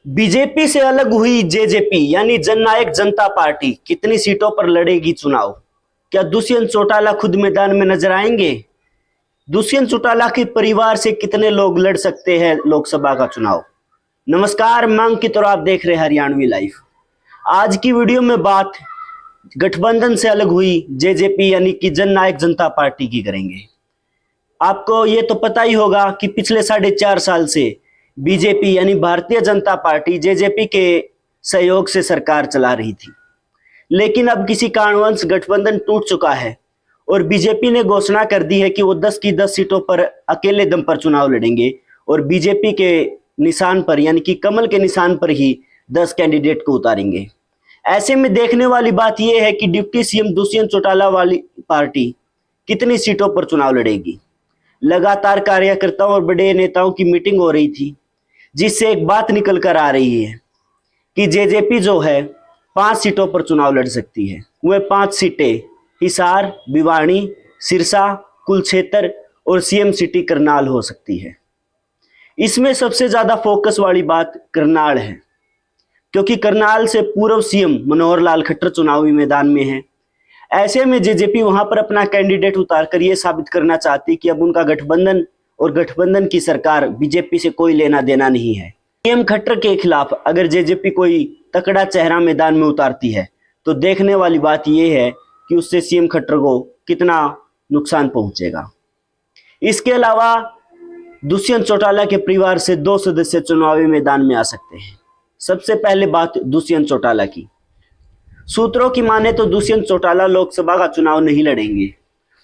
BJP से अलग हुई जेजेपी यानी जननायक जनता पार्टी कितनी सीटों पर लड़ेगी चुनाव? क्या दुष्यंत चौटाला खुद मैदान में नजर आएंगे? दुष्यंत चौटाला के परिवार से कितने लोग लड़ सकते हैं लोकसभा का चुनाव? नमस्कार, मैं अंकित और आप देख रहे हैं हरियाणवी लाइव। आज की वीडियो में बात गठबंधन से अलग हुई जेजेपी यानी कि जननायक जनता पार्टी की करेंगे। आपको ये तो पता ही होगा कि पिछले 4.5 साल से बीजेपी यानी भारतीय जनता पार्टी जेजेपी के सहयोग से सरकार चला रही थी, लेकिन अब किसी कारणवश गठबंधन टूट चुका है और बीजेपी ने घोषणा कर दी है कि वो 10 की 10 सीटों पर अकेले दम पर चुनाव लड़ेंगे और बीजेपी के निशान पर यानी कि कमल के निशान पर ही 10 कैंडिडेट को उतारेंगे। ऐसे में देखने वाली बात यह है कि डिप्टी सीएम दुष्यंत चौटाला वाली पार्टी कितनी सीटों पर चुनाव लड़ेगी। लगातार कार्यकर्ताओं और बड़े नेताओं की मीटिंग हो रही थी, जिससे एक बात निकल कर आ रही है कि जेजेपी जो है 5 सीटों पर चुनाव लड़ सकती है। वह 5 सीटें हिसार, भिवानी, सिरसा, कुरुक्षेत्र और सीएम सिटी करनाल हो सकती है। इसमें सबसे ज्यादा फोकस वाली बात करनाल है, क्योंकि करनाल से पूर्व सीएम मनोहर लाल खट्टर चुनावी मैदान में है। ऐसे में जेजेपी वहां पर अपना कैंडिडेट उतारकर यह साबित करना चाहती कि अब उनका गठबंधन और गठबंधन की सरकार बीजेपी से कोई लेना देना नहीं है। सीएम खट्टर के खिलाफ अगर जेजेपी कोई तकड़ा चेहरा मैदान में उतारती है तो देखने वाली बात यह है कि उससे सीएम खट्टर को कितना नुकसान पहुंचेगा। इसके अलावा दुष्यंत चौटाला के परिवार से 2 सदस्य चुनावी मैदान में आ सकते हैं। सबसे पहले बात दुष्यंत चौटाला की। सूत्रों की माने तो दुष्यंत चौटाला लोकसभा का चुनाव नहीं लड़ेंगे,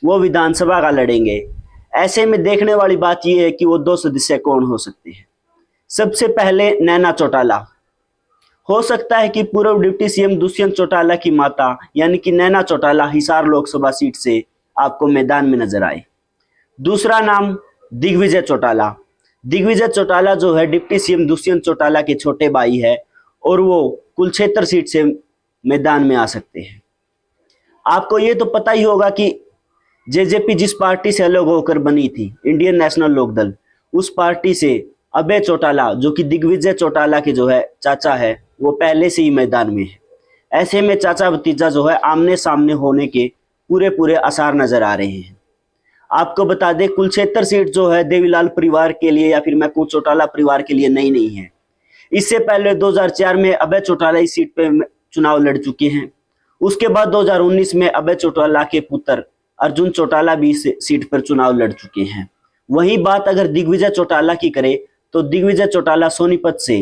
वो विधानसभा का लड़ेंगे। ऐसे में देखने वाली बात यह है कि वो 2 सदस्य कौन हो सकते हैं। सबसे पहले नैना चौटाला। हो सकता है कि पूर्व डिप्टी सीएम दुष्यंत चौटाला की माता यानी कि नैना चौटाला हिसार लोकसभा सीट से आपको मैदान में नजर आए। दूसरा नाम दिग्विजय चौटाला। दिग्विजय चौटाला जो है डिप्टी सीएम दुष्यंत चौटाला के छोटे भाई है और वो कुरुक्षेत्र सीट से मैदान में आ सकते हैं। आपको ये तो पता ही होगा कि जेजेपी जिस पार्टी से अलग होकर बनी थी, इंडियन नेशनल लोकदल, उस पार्टी से अभय चौटाला जो कि दिग्विजय चौटाला के जो है चाचा है, वो पहले से ही मैदान में है। ऐसे में चाचा भतीजा जो है आमने सामने होने के पूरे आसार नजर आ रहे हैं। आपको बता दें, कुरुक्षेत्र सीट जो है देवीलाल परिवार के लिए या फिर मैं चौटाला परिवार के लिए नई नहीं है। इससे पहले 2004 में अभय चौटाला इस सीट पे चुनाव लड़ चुके हैं। उसके बाद 2019 में अभय चौटाला के पुत्र अर्जुन चौटाला भी इस सीट पर चुनाव लड़ चुके हैं। वही बात अगर दिग्विजय चौटाला की करे तो दिग्विजय चौटाला सोनीपत से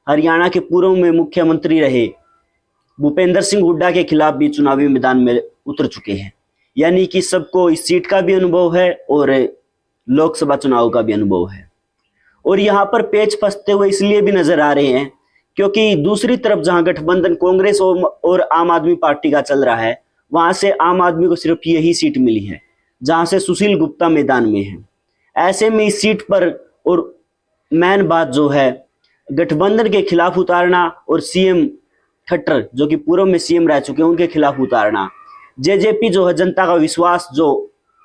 हरियाणा के पूर्व में मुख्यमंत्री रहे भूपेंद्र सिंह हुड्डा के खिलाफ भी चुनावी मैदान में उतर चुके हैं। यानी कि सबको इस सीट का भी अनुभव है और लोकसभा चुनाव का भी अनुभव है। और यहाँ पर पेच फंसते हुए इसलिए भी नजर आ रहे हैं क्योंकि दूसरी तरफ जहां गठबंधन कांग्रेस और आम आदमी पार्टी का चल रहा है, वहां से आम आदमी को सिर्फ यही सीट मिली है जहां से सुशील गुप्ता मैदान में है। ऐसे में इस सीट पर और मेन बात जो है गठबंधन के खिलाफ उतारना और सीएम खट्टर जो कि पूर्व में सीएम रह चुके हैं उनके खिलाफ उतारना। जेजेपी जो है जनता का विश्वास जो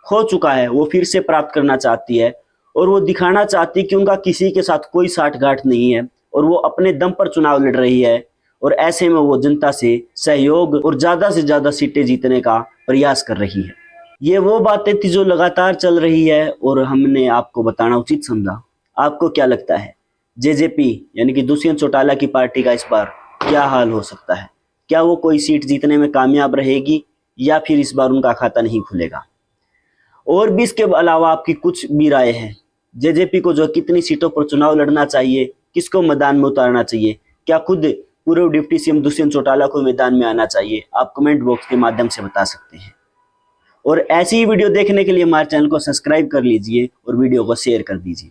खो चुका है वो फिर से प्राप्त करना चाहती है और वो दिखाना चाहती है कि उनका किसी के साथ कोई साठगांठ नहीं है और वो अपने दम पर चुनाव लड़ रही है। और ऐसे में वो जनता से सहयोग और ज्यादा से ज्यादा सीटें जीतने का प्रयास कर रही है। ये वो बातें थी जो लगातार चल रही है और हमने आपको बताना उचित समझा। आपको क्या लगता है, जेजेपी यानी कि दुष्यंत चौटाला की पार्टी का इस बार क्या हाल हो सकता है? क्या वो कोई सीट जीतने में कामयाब रहेगी या फिर इस बार उनका खाता नहीं खुलेगा? और भी इसके अलावा आपकी कुछ भी राय है, जेजेपी को जो कितनी सीटों पर चुनाव लड़ना चाहिए, किसको मैदान में उतारना चाहिए, क्या खुद पूर्व डिप्टी सीएम दुष्यंत चौटाला को मैदान में आना चाहिए, आप कमेंट बॉक्स के माध्यम से बता सकते हैं। और ऐसी ही वीडियो देखने के लिए हमारे चैनल को सब्सक्राइब कर लीजिए और वीडियो को शेयर कर दीजिए।